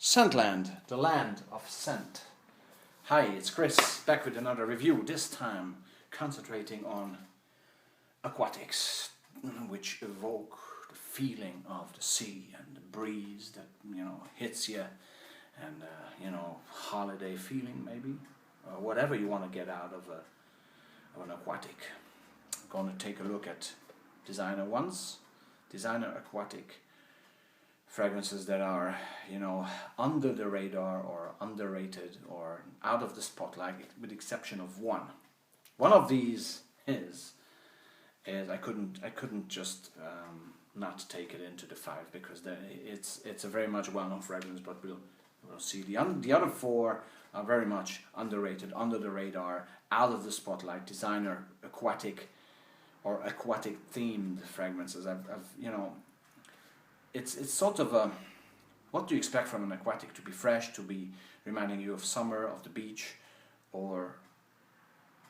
Scentland, the land of scent. Hi, it's Chris, back with another review, this time concentrating on aquatics, which evoke the feeling of the sea and the breeze that, hits you, and, holiday feeling maybe, or whatever you want to get out of an aquatic. I'm going to take a look at designer aquatic fragrances that are, under the radar or underrated or out of the spotlight, with the exception of one. One of these is I couldn't just not take it into the five, because it's a very much well-known fragrance, but we'll see. The other four are very much underrated, under the radar, out of the spotlight, designer aquatic or aquatic themed fragrances. It's sort of a, what do you expect from an aquatic? To be fresh, to be reminding you of summer, of the beach, or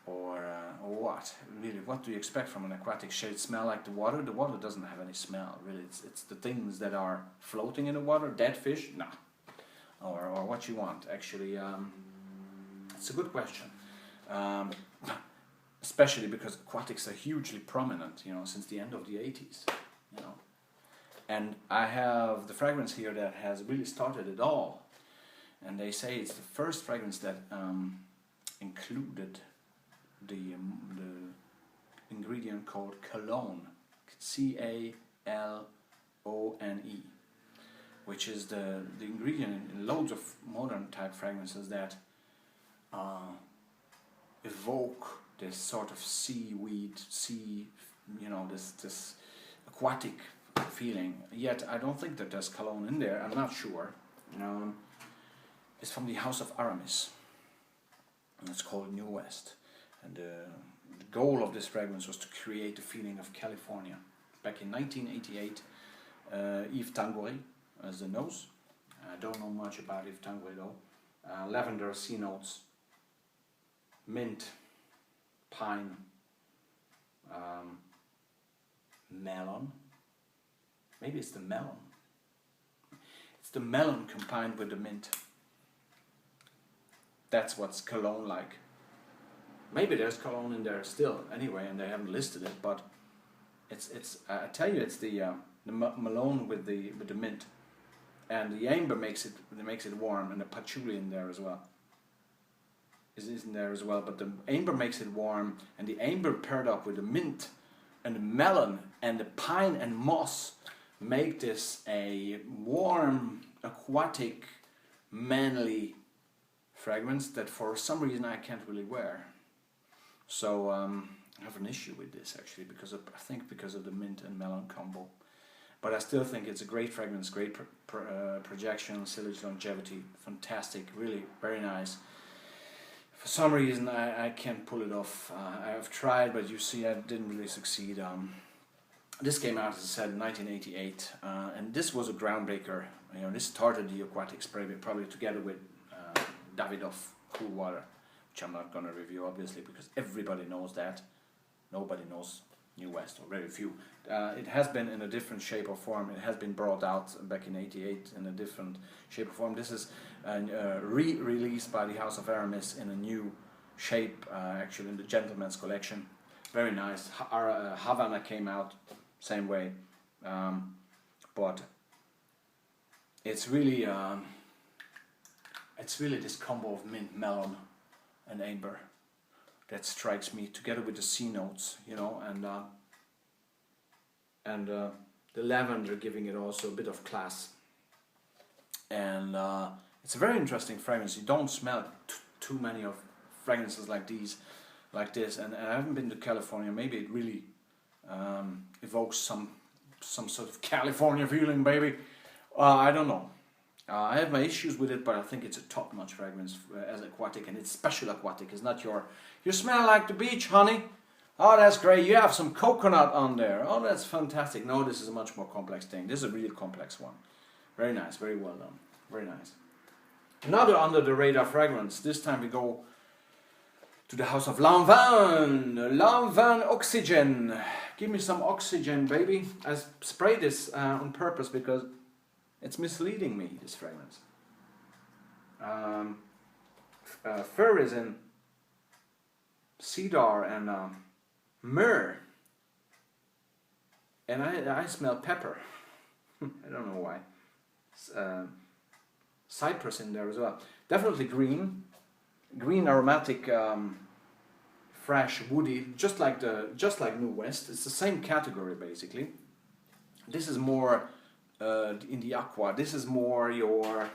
what? Really, what do you expect from an aquatic? Should it smell like the water? The water doesn't have any smell, really. It's the things that are floating in the water. Dead fish? Nah. Or what you want, actually. It's a good question. Especially because aquatics are hugely prominent, since the end of the 80s, And I have the fragrance here that has really started it all. And they say it's the first fragrance that included the ingredient called cologne, C-A-L-O-N-E, which is the ingredient in loads of modern type fragrances that evoke this sort of seaweed, this aquatic feeling. Yet I don't think that there's cologne in there. I'm not sure. It's from the house of Aramis. And it's called New West. And the goal of this fragrance was to create the feeling of California. Back in 1988, Yves Tanguay as the nose. I don't know much about Yves Tanguay though. Lavender, sea notes, mint, pine, melon. Maybe it's the melon. It's the melon combined with the mint. That's what's cologne like. Maybe there's cologne in there still, anyway, and they haven't listed it. But it's I tell you, it's the melon with the mint, and the amber makes it warm, and the patchouli in there as well. Is in there as well, but the amber makes it warm, and the amber paired up with the mint and the melon and the pine and moss make this a warm, aquatic, manly fragrance that for some reason I can't really wear. So I have an issue with this actually, because of the mint and melon combo. But I still think it's a great fragrance, great projection, silage longevity, fantastic, really very nice. For some reason I can't pull it off. I have tried, but you see I didn't really succeed. This came out, as I said, in 1988, and this was a groundbreaker. This started the aquatics probably together with Davidoff Cool Water, which I'm not going to review obviously, because everybody knows that. Nobody knows New West, or very few. It has been in a different shape or form. It has been brought out back in '88 in a different shape or form. This is re-released by the House of Aramis in a new shape, actually in the Gentleman's Collection. Very nice. Havana came out same way, but it's really this combo of mint, melon, and amber that strikes me, together with the sea notes, and the lavender giving it also a bit of class. And it's a very interesting fragrance. You don't smell too many of fragrances like this, and I haven't been to California. Maybe it really evokes some sort of California feeling, baby. I don't know. I have my issues with it, but I think it's a top-notch fragrance as aquatic, and it's special aquatic. It's not you smell like the beach, honey. Oh, that's great. You have some coconut on there. Oh, that's fantastic. No, this is a much more complex thing. This is a really complex one. Very nice. Very well done. Very nice. Another under-the-radar fragrance. This time we go to the house of Lanvin Oxygen. Give me some oxygen, baby. I sprayed this on purpose because it's misleading me, this fragrance. Fir is in cedar and myrrh, and I smell pepper. I don't know why. Cypress in there as well. Definitely green aromatic, fresh, woody, just like New West. It's the same category basically. This is more in the aqua. This is more your.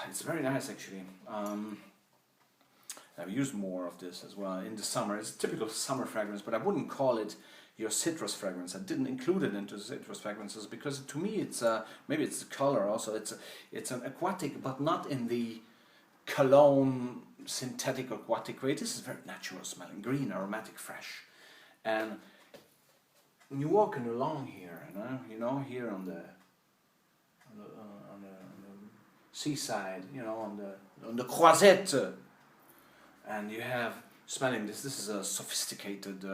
It's very nice actually. I've used more of this as well in the summer. It's a typical summer fragrance, but I wouldn't call it your citrus fragrance. I didn't include it into citrus fragrances because to me it's maybe it's the color also. It's an aquatic, but not in the cologne synthetic aquatic way. This is very natural smelling, green, aromatic, fresh, and you walking along here, here on the seaside, on the Croisette, and you have smelling this. This is a sophisticated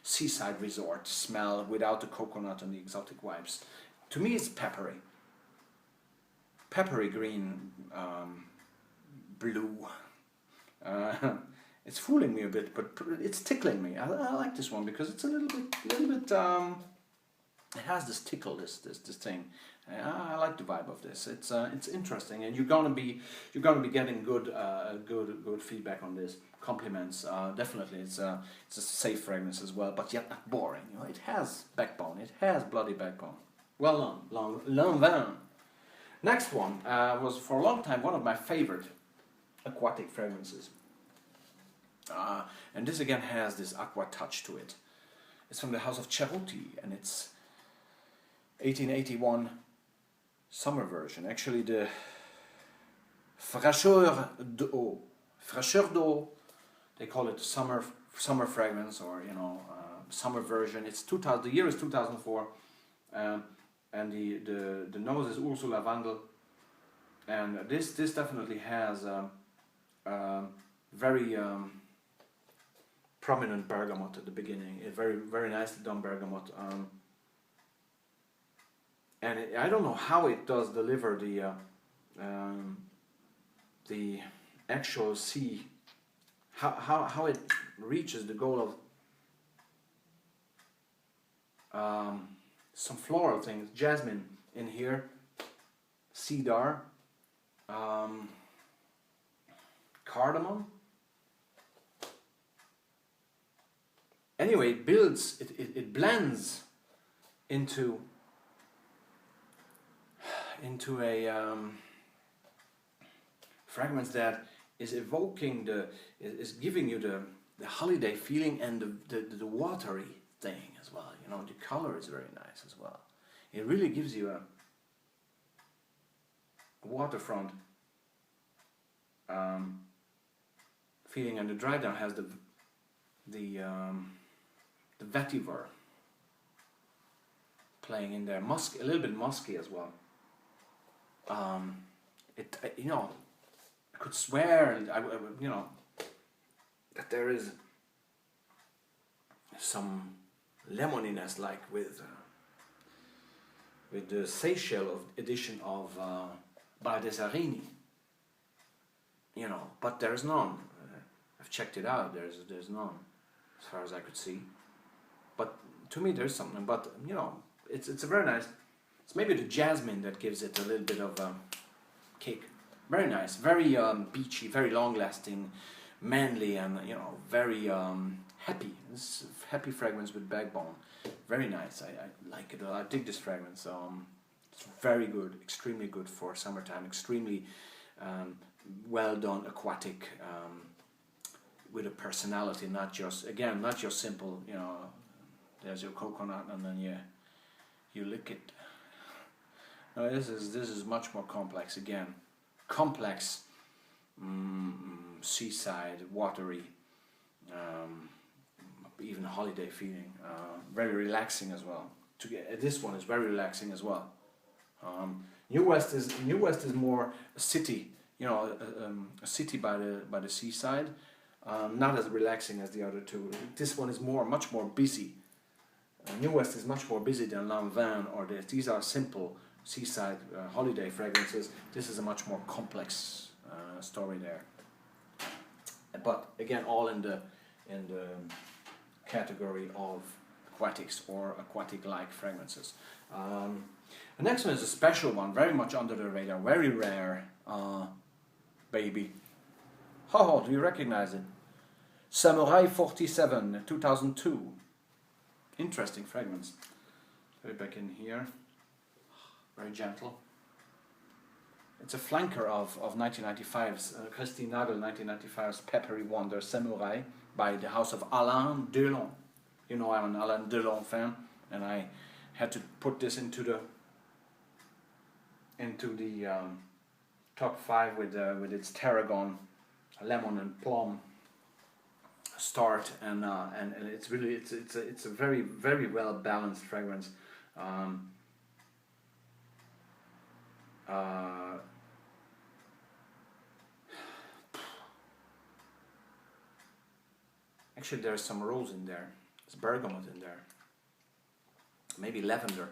seaside resort smell without the coconut and the exotic vibes. To me, it's peppery green, blue. It's fooling me a bit, but it's tickling me. I like this one because it's a little bit. It has this tickle, this thing. I like the vibe of this. It's interesting, and you're gonna be getting good feedback on this. Compliments, definitely. It's a safe fragrance as well, but yet not boring. It has backbone. It has bloody backbone. Well done, Lanvin. Next one was for a long time one of my favorite aquatic fragrances. And this again has this aqua touch to it. It's from the house of Cerutti, and it's 1881 summer version. Actually, the Fraîcheur d'eau. Fraîcheur d'eau, they call it summer fragrance, or summer version. It's 2000. The year is 2004, and the nose is Ursula Wandel, and this definitely has very prominent bergamot at the beginning. A very nicely done bergamot. And I don't know how it does deliver the actual sea, how it reaches the goal of some floral things, jasmine in here, cedar, cardamom. Anyway, it blends into a fragrance that is evoking is giving you the holiday feeling and the watery thing as well. The color is very nice as well. It really gives you a waterfront feeling, and the dry down has the vetiver playing in there, a little bit musky as well. I could swear, that there is some lemoniness, like with the Seychelles edition of Baldasarini. But there's none. I've checked it out. There's none, as far as I could see. But to me, there's something. But it's a very nice. It's maybe the jasmine that gives it a little bit of kick. Very nice, very beachy, very long-lasting, manly, and very happy. This happy fragrance with backbone. Very nice. I like it. I dig this fragrance. It's very good, extremely good for summertime. Extremely well done, aquatic, with a personality. Not just simple. There's your coconut, and then you lick it. No, this is much more complex. Again, complex, seaside, watery, even holiday feeling. Very relaxing as well. This one is very relaxing as well. New West is more a city. A city by the seaside. Not as relaxing as the other two. This one is much more busy. New West is much more busy than Lanvin or this. These are simple seaside holiday fragrances. This is a much more complex story there. But again, all in the category of aquatics or aquatic-like fragrances. The next one is a special one, very much under the radar, very rare, baby. Oh, do you recognize it? Samurai 47, 2002. Interesting fragrance. Put it back in here. Very gentle. It's a flanker of 1995's, Christine Nagel 1995's Peppery Wonder Samurai by the house of Alain Doolin. You know I'm an Alain Doolin fan, and I had to put this into the top 5 with its tarragon, lemon and plum start, and it's really it's a very, very well balanced fragrance. Actually, there's some rose in there. There's bergamot in there. Maybe lavender,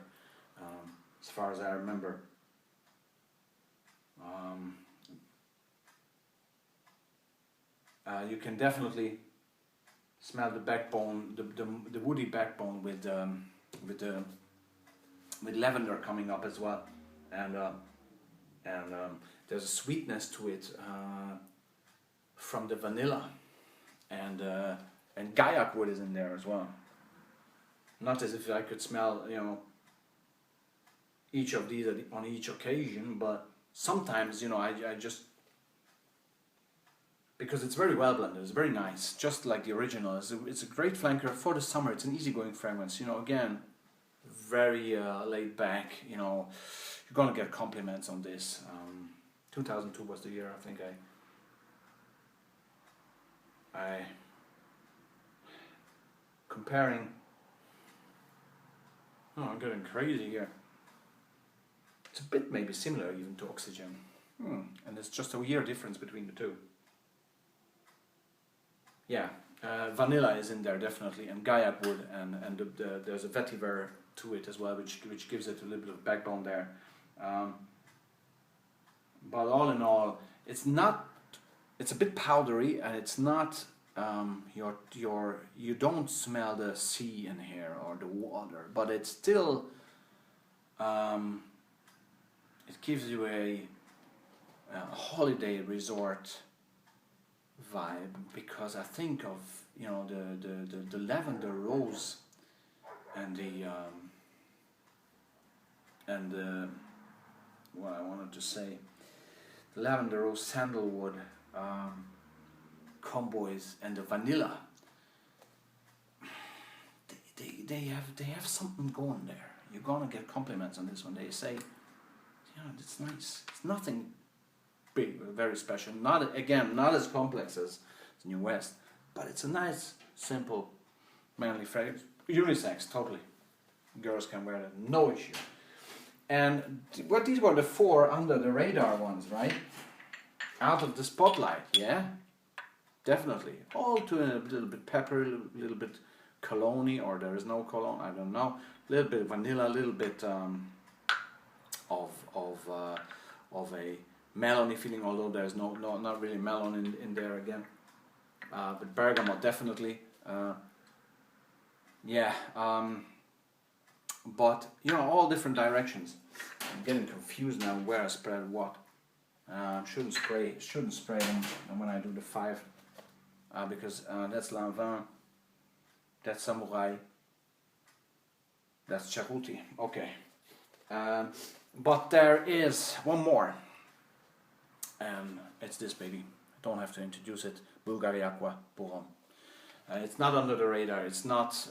as far as I remember. You can definitely smell the backbone, the woody backbone with lavender coming up as well, and there's a sweetness to it from the vanilla, and Gaiac wood is in there as well. Not as if I could smell, you know, each of these on each occasion, but sometimes, you know, I just, because it's very well blended, it's very nice, just like the original. It's a great flanker for the summer. It's an easygoing fragrance, you know, again, very laid back, you know, you're gonna get compliments on this. 2002 was the year, I think I comparing, oh, I'm getting crazy here. It's a bit maybe similar even to Oxygen. And it's just a year difference between the two. Yeah, vanilla is in there definitely, and Gaiac wood, and there's a vetiver to it as well, which gives it a little bit of backbone there. But all in all, it's a bit powdery, and it's not you don't smell the sea in here or the water, but it's still it gives you a holiday resort vibe, because I think of, you know, the lavender rose and the what I wanted to say, the lavender rose sandalwood combos and the vanilla. They have something going there. You're gonna get compliments on this one. They say, yeah, it's nice. It's nothing big, very special. Not as complex as New West, but it's a nice, simple, manly fragrance. Unisex, totally. Girls can wear it, no issue. And these were the 4 under the radar ones, right? Out of the spotlight, yeah, definitely. All to a little bit pepper, a little bit cologne, or there is no cologne, I don't know. A little bit vanilla, a little bit of a melony feeling, although there's not really melon in there again. But bergamot definitely. But you know, all different directions. I'm getting confused now where I spread what. Shouldn't spray them when I do the 5, because that's Lanvin, that's Samurai, that's Charuti. Okay, but there is one more, and it's this baby. I don't have to introduce it. Bulgari Aqua Boron. It's not under the radar. It's not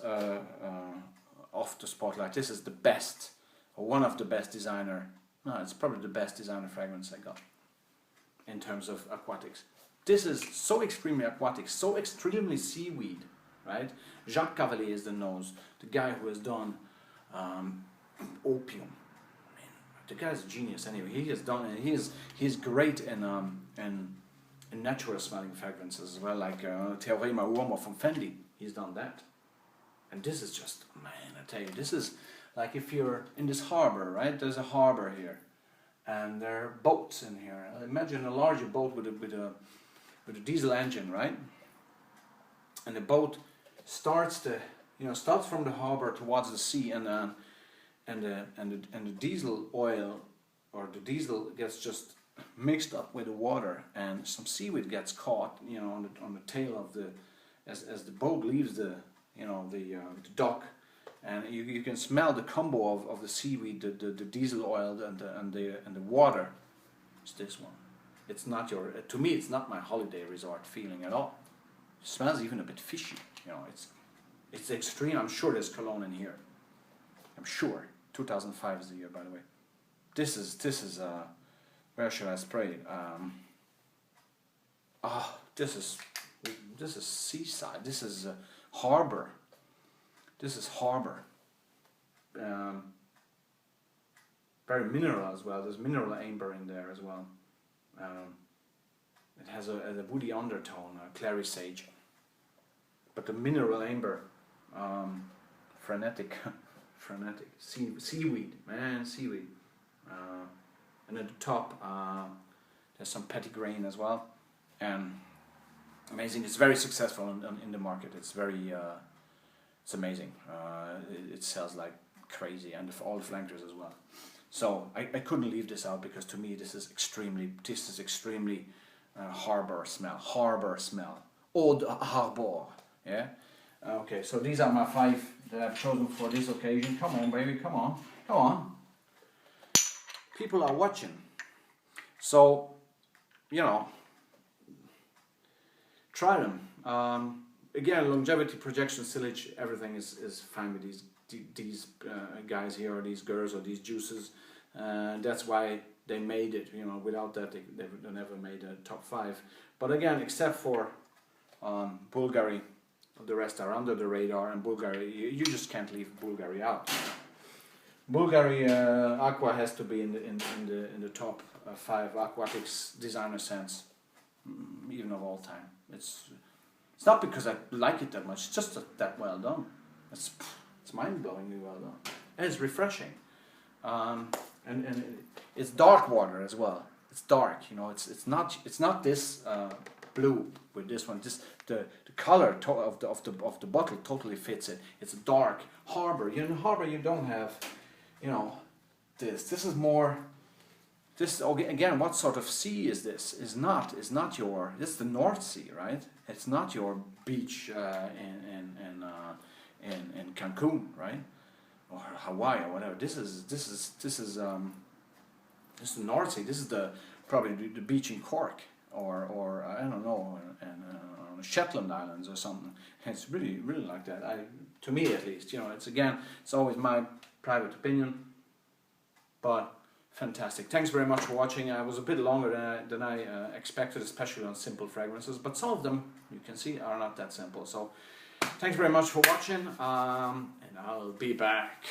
off the spotlight. This is the best, or one of the best designer. No, it's probably the best designer fragrance I got in terms of aquatics. This is so extremely aquatic, so extremely seaweed, right? Jacques Cavalier is the nose, the guy who has done opium. I mean, the guy's a genius anyway. He has done, and he's great in natural smelling fragrances as well, like Teorema Uomo from Fendi. He's done that. And this is just, man, I tell you, this is like if you're in this harbor, right? There's a harbor here, and there are boats in here. Imagine a larger boat with a diesel engine, right? And the boat starts from the harbor towards the sea, and the diesel oil or the diesel gets just mixed up with the water, and some seaweed gets caught, on the tail of the as the boat leaves the the dock, and you can smell the combo of the seaweed, the diesel oil, and the water. It's this one. It's not to me it's not my holiday resort feeling at all. It smells even a bit fishy. It's extreme. I'm sure there's cologne in here. I'm sure. 2005 is the year, by the way. This is where should I spray it? This is seaside. This is harbor. This is harbor. Very mineral as well. There's mineral amber in there as well. It has a woody undertone, clary sage. But the mineral amber, frenetic, seaweed, man, seaweed. And at the top, there's some petty grain as well, and amazing. It's very successful in the market. It's very, it's amazing. It sells like crazy, and all the flankers as well. So I couldn't leave this out, because to me this is extremely harbor smell, eau de harbor. Yeah. Okay. So these are my 5 that I've chosen for this occasion. Come on, baby. Come on. Come on. People are watching. So, try them. Again, longevity, projection, sillage, everything is fine with these guys here, or these girls, or these juices. That's why they made it. Without that, they never made a top 5. But again, except for Bulgari, the rest are under the radar, and Bulgari, you just can't leave Bulgari out. Bulgari Aqua has to be in the top 5 aquatics designer scents, even of all time. It's not because I like it that much. It's just that well done. It's mind-blowingly well done, and it's refreshing. And it's dark water as well. It's dark. It's not this blue with this one. The color of the bottle totally fits it. It's a dark harbor. In harbor you don't have. This is more. This again. What sort of sea is this? Is not your. It's the North Sea, right? It's not your beach in Cancun, right? Or Hawaii or whatever. This is the North Sea. This is probably the beach in Cork or I don't know, and on the Shetland Islands or something. It's really like that. To me at least, it's always my private opinion, but fantastic. Thanks very much for watching. I was a bit longer than I expected, especially on simple fragrances, but some of them you can see are not that simple. So thanks very much for watching, and I'll be back.